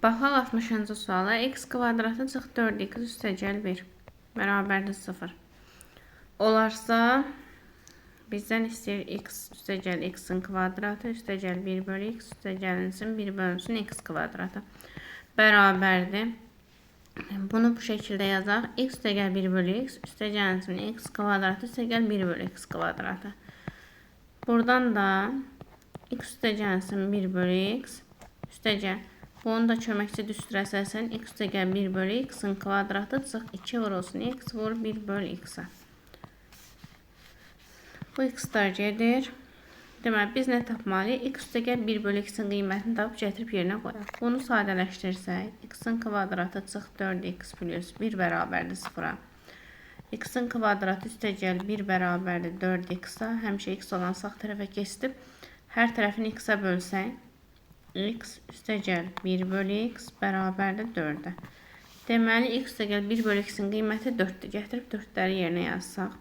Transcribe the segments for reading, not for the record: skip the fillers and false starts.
Baxaq 60-cı suala. X kvadratı çıx 4x üstəgəl 1 bərabərdir 0. Olarsa bizdən istəyir x üstəgəl x-in kvadratı üstəgəl 1 bölü x üstəgəlinsin 1 bölünsün x kvadratı bərabərdir. Bunu bu şəkildə yazaq. X üstəgəl 1 bölü x üstəgəlinsin x kvadratı üstəgəl 1 bölü x kvadratı. Buradan da x üstəgəlinsin 1 bölü x üstəgəl. Bunu da köməkçi düstürəsəlsən x üstəgəl 1 bölü x-in kvadratı çıx 2 vurulsun x vur 1 bölü x-a. Bu x-lar gedir. Deməli, biz nə tapmalıyıq? X üstəgəl 1 bölü x-in qiymətini tapıb gətirib yerinə qoyaq. Bunu sadələşdirsək, x-in kvadratı çıx 4x plus 1 bərabərdir 0-a. X-in kvadratı üstəgəl 1 bərabərdir 4x-a. Həmişə x olan sağ tərəfə keçdib. Hər tərəfini x-a bölsək, x üstəgəl 1 bölü x bərabərdir 4-ə. Deməli, x üstəgəl 1 bölü x-in qiyməti 4-dür. Gətirib 4-ləri yerinə yazsaq.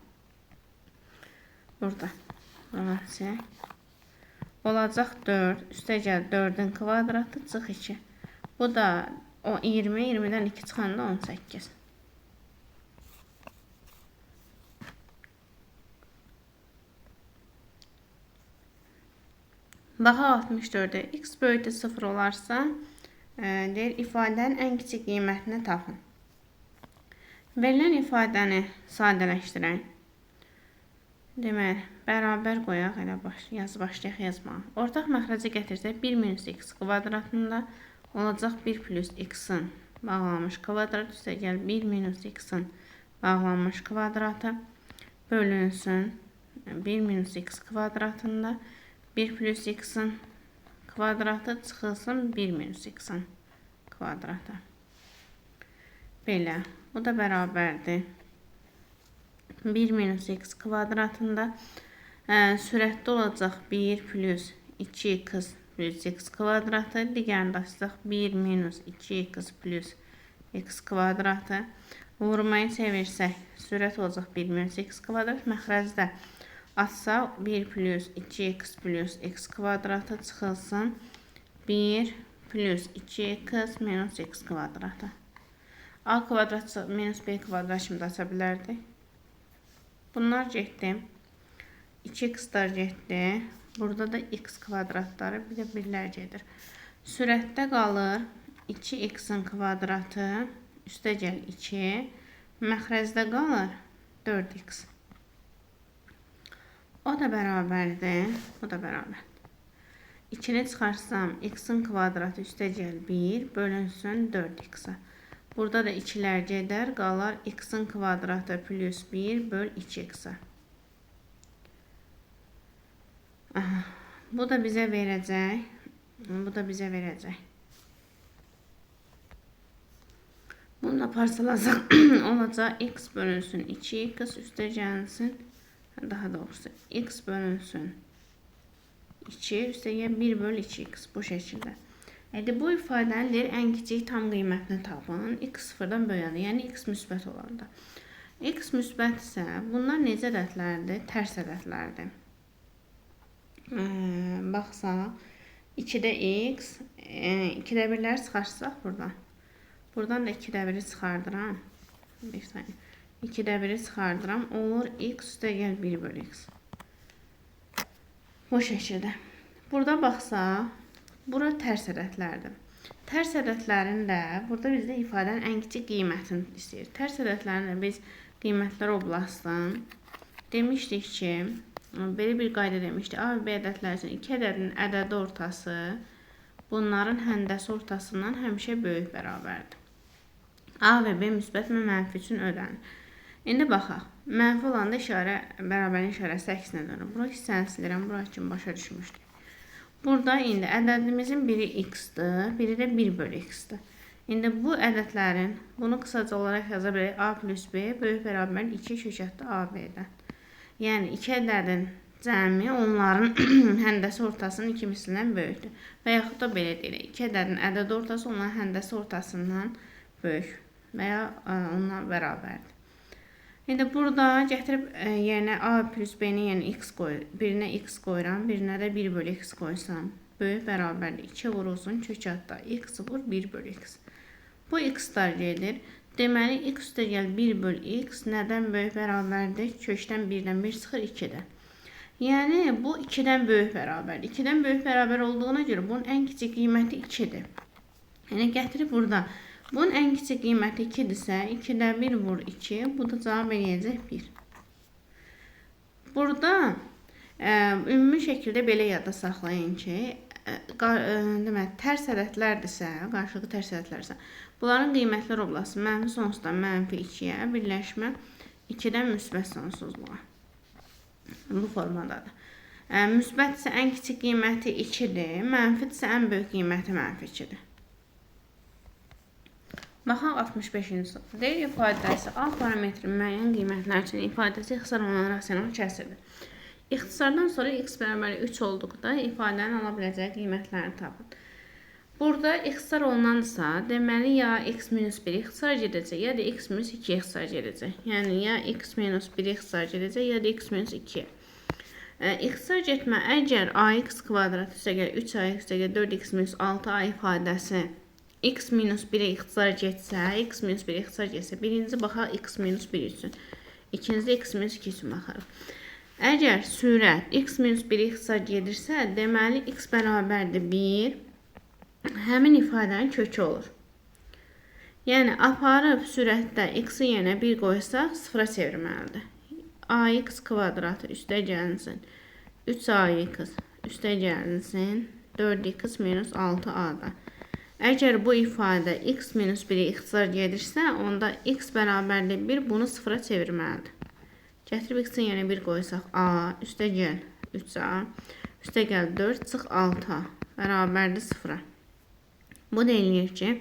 Burada. Olacaq 4 üstəgəl 4-ün kvadratı çıx 2. Bu da 20, 20-dən 2 çıxanda 18. Baxaq 64-ə. X böyükdür 0 olarsa, deyir, ifadənin ən kiçik qiymətini tapın. Verilən ifadəni sadələşdirək. Deməli, bərabər qoyaq, elə başlayaq yazmağa. Ortaq məxrəci gətirsək, 1 minus x kvadratında olacaq 1 plus x-in bağlanmış kvadrat üstəgəl 1 minus x-in bağlanmış kvadratı bölünsün 1 minus x kvadratında 1 plus x-in kvadratı çıxılsın 1 minus x-in kvadratı. Belə. Bu da bərabərdir. 1 minus x kvadratında sürətdə olacaq 1 plus 2x plus x kvadratı. Digərini açsaq 1 minus 2x plus x kvadratı. Vurmayı çevirsək, sürət olacaq 1 minus x kvadrat. Məxrəcdə açsaq 1 plus 2x plus x kvadratı çıxılsın 1 plus 2x minus x kvadratı. A kvadrat minus b kvadrat şimdi aça bilərdik. Bunlar getdi. 2x-lar getdi. Burada da x kvadratları bir də birlər gedir. Sürətdə qalır 2x-in kvadratı üstəgəl 2. Məxrəcdə qalır 4x. O da bərabərdir. Bu da bərabərdir. 2-ni çıxarsam x-in kvadratı üstəgəl 1 bölünsün 4x-a. Burada da 2-lər gedər, qalar x-in kvadratı plus 1 böl 2x-a. Bu da bizə verəcək. Bu da bizə verəcək. Bunu da parçalasaq olacaq x bölünsün 2x üstəgəlsin. Daha doğrusu x bölünsün 2 üstəgəl 1 böl 2x bu şəkildə. Bu ifadənin ən kiçik tam qiymətini tapın. X sıfırdan böyüyəndə, yəni x müsbət olanda. X müsbətsə, bunlar necə ədədlərdir? Tərs ədədlərdir. Baxsaq, 2-də x, 2-də 1-ləri çıxarsaq burada. Buradan da 2-də 1-i çıxardıram. Bir saniyə. 2-də 1-i çıxardıram. Olur x üstəgəl 1 bölü x. Bu şəkildə. Burada baxsaq, bura tərs ədədlərdir. Tərs ədədlərin də burada bizdə ifadənin ən kiçik qiymətini istəyir. Tərs ədədlərin də biz qiymətlər oblastdan demişdik ki, belə bir qayda demişdik. A və B ədədləri üçün 2 ədədin ədədi ortası bunların həndəsi ortasından həmişə böyük bərabərdir. A və B müsbət və mənfi üçün ödənir. İndi baxaq. Mənfi olanda bərabərin işarəsi əksinə dönür. Bura hissəni silirəm. Bura kimi başa düşmüşdük. Burada indi ədədimizin biri x-dır, biri də 1 bölü x-dır. İndi bu ədədlərin, bunu qısaca olaraq yaza bilərik. A plus B böyük bərabər 2 kökətdə AB-dən. Yəni 2 ədədin cəmi onların həndəsi ortasının 2 mislindən böyükdür. Və yaxud da belə deyirik. 2 ədədin ədədi ortası onların həndəsi ortasından böyük və ya ondan bərabərdir. İndi burada gətirib yerinə A plus B-ni yəni x qoyuram. Birinə x qoyuram, birinə də 1 bölü x qoysam. böyük bərabərdir 2 vurulsun kök altda x vur 1 bölü x. Bu x-lar gedir. Deməli x üstə gəl 1 bölü x nədən böyük bərabərdir? Kökdən 1-dən 1 çıxır 2-dən. Yəni bu 2-dən böyük bərabərdir. 2-dən böyük bərabər olduğuna görə bunun ən kiçik qiyməti 2-dir. Yəni gətirib burada bunun ən kiçik qiyməti 2-dirsə 2-də 1 vur 2, bu da cavab eləyəcək 1. Burada ümumi şəkildə belə yadda saxlayın ki, demək, tərs ədədlərdirsə, qarşılıqlı tərs ədədlərdirsə, bunların qiymətlər oblası mənfi sonsuzdan mənfi 2-yə, birləşmə 2-dən müsbət sonsuzluğa. Bu formadadır. Müsbətsə ən kiçik qiyməti 2-dir, mənfidirsə ən böyük qiyməti mənfi 2-dir. Baxaq 65-ci sual. Deyir ifadəsi A parametrin müəyyən qiymətlər üçün ifadəsi ixtisar olunan rasional kəsirdir. İxtisardan sonra x bərabər 3 olduqda ifadənin ala biləcəyi qiymətlərini tapın. Burada ixtisar olunansa, deməli ya x minus 1 ixtisar gedəcək, ya da x minus 2 ixtisar gedəcək. Yəni ya x minus 1 ixtisar gedəcək, ya da x minus 2. İxtisar getmə əgər ax kvadrat üstə gəl 3ax üstə gəl 4x minus 6a ifadəsi x minus 1-ə ixtisar getsə, x minus 1-ə ixtisar getsə, birinci baxaq x minus 1 üçün, ikinci x minus 2 üçün baxarıq. Əgər sürət x minus 1-ə ixtisar gedirsə, deməli x bərabərdir 1, həmin ifadənin kökü olur. Yəni, aparıb sürətdə x-i yenə 1 qoysaq, 0-a çevirməlidir. Ax kvadratı üstə gəlinsin, 3ax üstə gəlinsin, 4x minus 6a-da. Əgər bu ifadə x minus 1-ə ixtisar gedirsə, onda x bərabərdir 1, bunu 0-a çevirməlidir. Gətirib x-in yenə 1 qoysaq, a, üstə gəl 3a, üstə gəl 4, çıx 6a, bərabərdir 0-a. Bu da eləyir ki,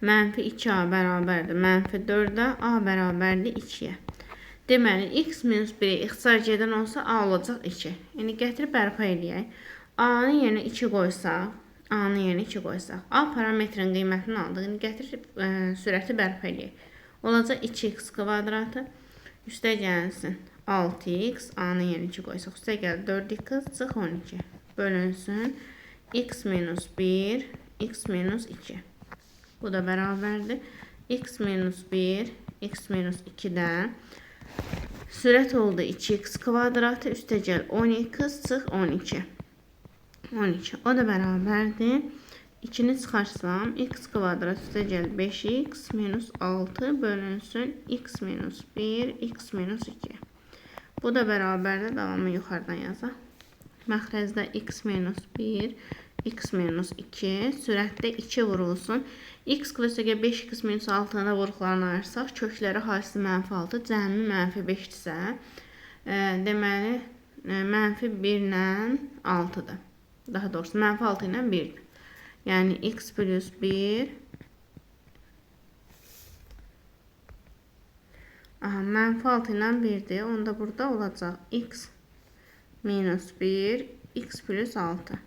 mənfi 2a bərabərdir, mənfi 4-ə, a bərabərdir 2-yə. Deməli, x minus 1-ə ixtisar gedən olsa, a olacaq 2. Yəni, gətirib bərpa eləyək. A-nı yenə 2 qoysaq, A-nı yenə 2 qoysaq. A parametrin qiymətini aldığını gətirib sürəti bərpa eləyək. Olacaq 2x kvadratı, üstə gəlsin 6x, A-nı yenə 2 qoysaq. Üstə gəl 4x, çıx 12. Bölünsün x minus 1, x minus 2. Bu da bərabərdir. X minus 1, x minus 2-dən sürət oldu 2x kvadratı, üstə gəl 10x, çıx 12. 12. O da bərabərdir. 2-ni çıxarsam, x kvadrat üstə gəl 5x minus 6 bölünsün x minus 1, x minus 2. Bu da bərabərdir. Davamı yuxarıdan yazaq. Məxrəcdə x minus 1, x minus 2, sürətdə 2 vurulsun. X üstə gəl 5x minus 6-na vuruqlarını ayırsaq, kökləri hasisi mənfi 6, cəmi mənfi 5-dirsə, deməli, mənfi 1 ilə 6-dır. Daha doğrusu mənfi 6 ilə 1-dir. Yəni x plus 1 mənfi 6 ilə 1-dir. Onda burada olacaq x minus 1, x plus 6.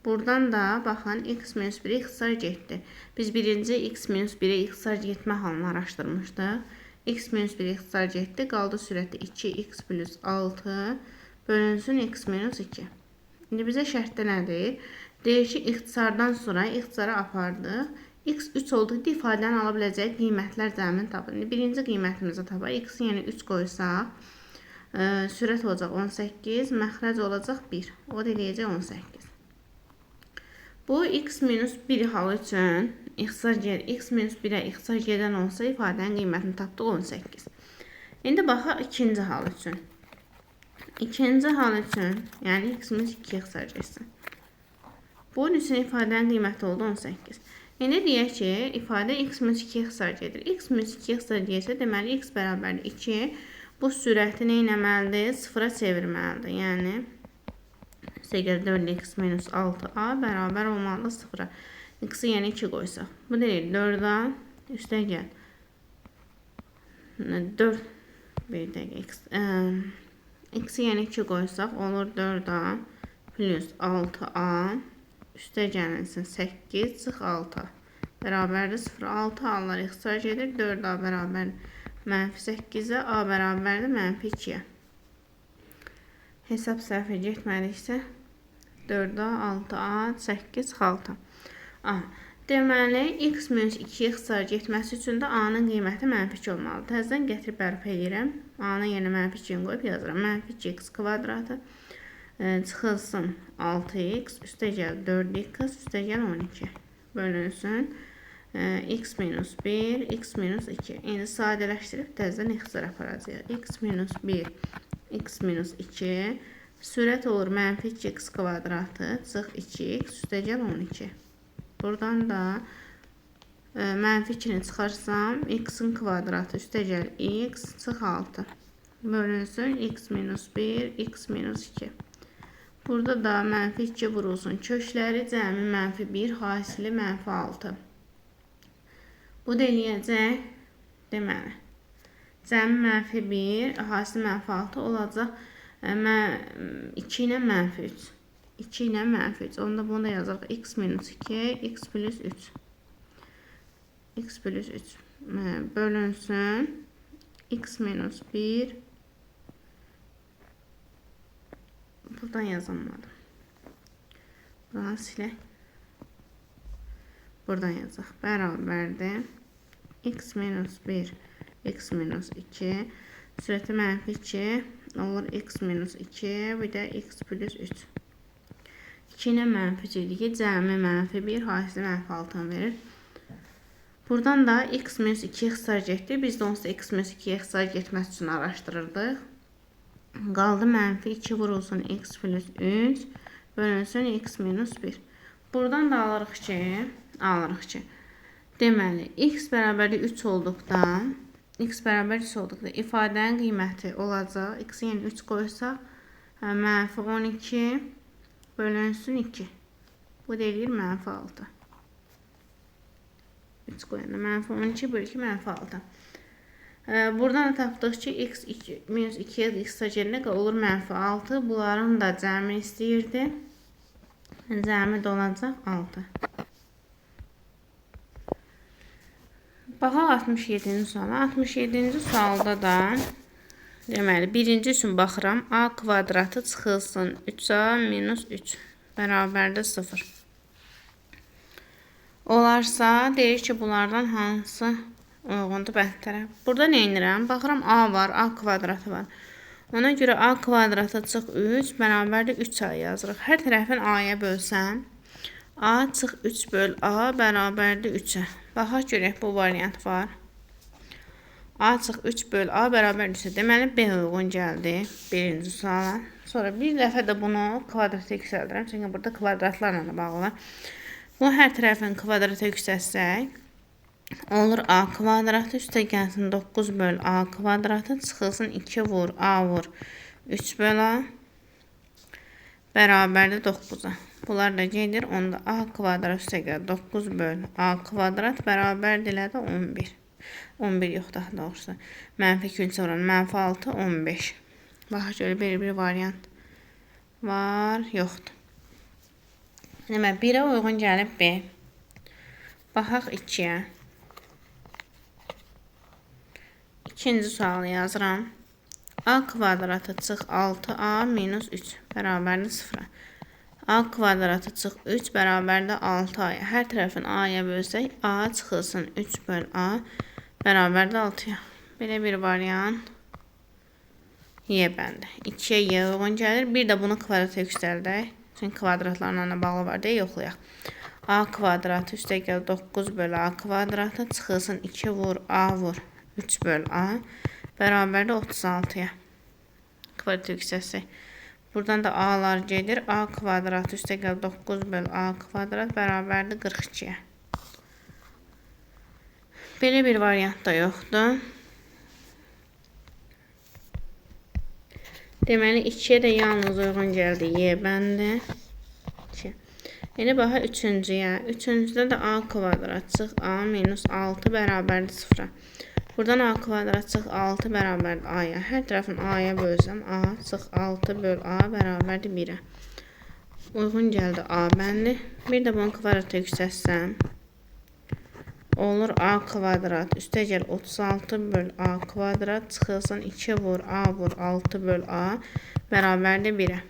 Buradan da baxın x minus 1-ə ixtisar getdi. Biz birinci x minus 1-ə ixtisar getmə halını araşdırmışdıq. X minus 1-ə ixtisar getdi. Qaldı sürəti 2x plus 6 bölünsün x minus 2. İndi bizə şərtdə nədir? Deyir ki, ixtisardan sonra ixtisara apardıq. X 3 olduqda ifadənin ala biləcəyi qiymətlər cəmini tapın. Birinci qiymətimizi tapaq. X-i yenə 3 qoysaq, sürət olacaq 18, məxrəc olacaq 1. O da eləyəcək 18. Bu x minus 1 halı üçün x minus 1-ə ixtisar gedən olsa ifadənin qiymətini tapdıq 18. İndi baxaq ikinci hal üçün. İkinci hal üçün, yəni x minus 2 ixtisar getsin. Bunun üçün ifadənin qiyməti oldu 18. İndi deyək ki, ifadə x minus 2 ixtisar gedir. X minus 2 ixtisar gedirsə, deməli x bərabərdir 2. Bu sürəti nə etməlidir? 0-a çevirməlidir. Yəni, üstə gəl 4x minus 6a bərabər olmalıdır 0-a. X-i yenə 2 qoysaq. Bu deyil, 4a üstə gəl. 4, bir dəqiqə x. X-i yenə 2 qoysaq, olur 4a plus 6a, üstə gəlinsin 8, çıx 6. Bərabərdir 0, 6 a-lar ixtisar gedir, 4a bərabərdir mənfi 8-ə, a bərabərdir mənfi 2-yə. Hesab səhvə getmədiksə, 4A, 6A, 8, 6. A. Deməli, x minus 2 ixtisar getməsi üçün də A-nın qiyməti -2 olmalı. Təzədən gətirib bərpa edirəm. A-nı yenə -2 qoyub yazıram. -2x kvadratı çıxılsın 6x üstəgəl 4x üstəgəl 12 bölünsün x minus 1, x minus 2. İndi sadələşdirib təzədən ixtisar aparacağıq. X minus 1, x minus 2 sürət olur -2x kvadratı çıx 2x üstəgəl 12. Buradan da -2-ni çıxarsam x-in kvadratı üstəgəl x çıx 6 bölünsün x minus 1, x minus 2. Burada da -2 vurulsun kökləri cəmi -1 hasili -6. Bu da eləyəcək deməli cəmi -1 hasili -6 olacaq 2 ilə -3. 2 ilə -3. Onda bunu da yazırıq. X minus 2, x plus 3. X plus 3 bölünsün. X minus 1. Buradan yazamadım. Buradan silək. Buradan yazaq. Bərabərdir. X minus 1, x minus 2. Sürəti -2 olur. X minus 2. Bir də x plus 3. 2 ilə -3 idi ki, cəmi -1 hasili -6 verir. Buradan da x minus 2 ixtisar getdi. Biz də onsuz x minus 2 ixtisar getməsi üçün araşdırırdıq. Qaldı -2 vurulsun x plus 3 bölünsün x minus 1. Buradan da alırıq ki, deməli x bərabərli 3 olduqda ifadənin qiyməti olacaq. X-i yəni 3 qoysaq -12 bölünsün 2. Bu deyir -6. 3 qoyanda -12 bölü 2 -6. Buradan da tapdıq ki x minus 2 ixtisar gedəndə olur -6. Bunların da cəmini istəyirdi. Cəmi də olacaq 6. Baxaq 67-ci suala. 67-ci sualda da deməli, birinci üçün baxıram. A kvadratı çıxılsın 3A minus 3 bərabərdir 0. Olarsa, deyir ki, bunlardan hansı uyğundur bənd tərəf. Burada nə edirəm? Baxıram A var, A kvadratı var. Ona görə A kvadratı çıx 3 bərabərdir 3A yazırıq. Hər tərəfin A-ya bölsəm, A çıx 3 böl A bərabərdir 3-ə. Baxaq görək, bu variant var. A çıx 3 böl A bərabər 3-ə. Deməli, B uyğun gəldi birinci suala. Sonra bir dəfə də bunu kvadrata yüksəldirəm. Çünki burada kvadratlarla da bağlı. Bu hər tərəfin kvadrata yüksəlsək, olur A kvadratı üstə gəlsin 9 böl A kvadratı çıxılsın 2 vur A vur 3 böl A bərabərdir 9-a. Bunlar da gedir. Onda A kvadrat üstə gəl 9 böl A kvadrat bərabərdir elədi 11. 11 yox, daha doğrusu. -2 oranı -6, 15. Baxaq görə bir variant var, yoxdur. Demək, 1-ə uyğun gəlib B. Baxaq 2-yə. İkinci sualı yazıram. A kvadratı çıx 6A minus 3 bərabərdir 0. A kvadratı çıx 3 bərabərdir 6A-ya. Hər tərəfin A-ya bölsək, A çıxılsın 3 böl A bərabərdir 6-ya. Belə bir variant Y bəndi. 2-yə Y uyğun gəlir. Bir də bunu kvadrata yüksəldək. Çünki kvadratlarla bağlı var deyə yoxlayaq. A kvadratı üstə gəl 9 böl A kvadratı çıxılsın 2 vur A vur 3 böl A bərabərdir 36-ya. Kvadrata yüksəlsək. Buradan da A-lar gedir. A kvadratı üstə gəl 9 böl A kvadrat bərabərdir 42-yə. Belə bir variant da yoxdur. Deməli, 2-yə də yalnız uyğun gəldi Y bəndi. Yəni, baxaq 3-cüyə. 3-cüdə də A kvadrat çıx A minus 6 bərabərdir 0-a. Buradan A kvadrat çıx 6 bərabərdir A-ya. Hər tərəfin A-ya bölsəm, A çıx 6 böl A bərabərdir 1-ə. Uyğun gəldi A bəndi. Bir də bunu kvadrata yüksəlsəm, olur A kvadrat üstə gəl 36 böl A kvadrat çıxılsın 2 vur A vur 6 böl A bərabərdir 1-ə.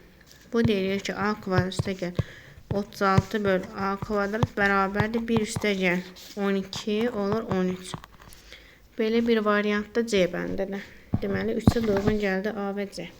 Bu deyir ki, a kvadrat üstəgəl 36 böl a kvadrat bərabərdir 1 üstəgəl 12 olur 13. Belə bir variantda C bəndidir. Deməli 3-ə uyğun gəldi A və C.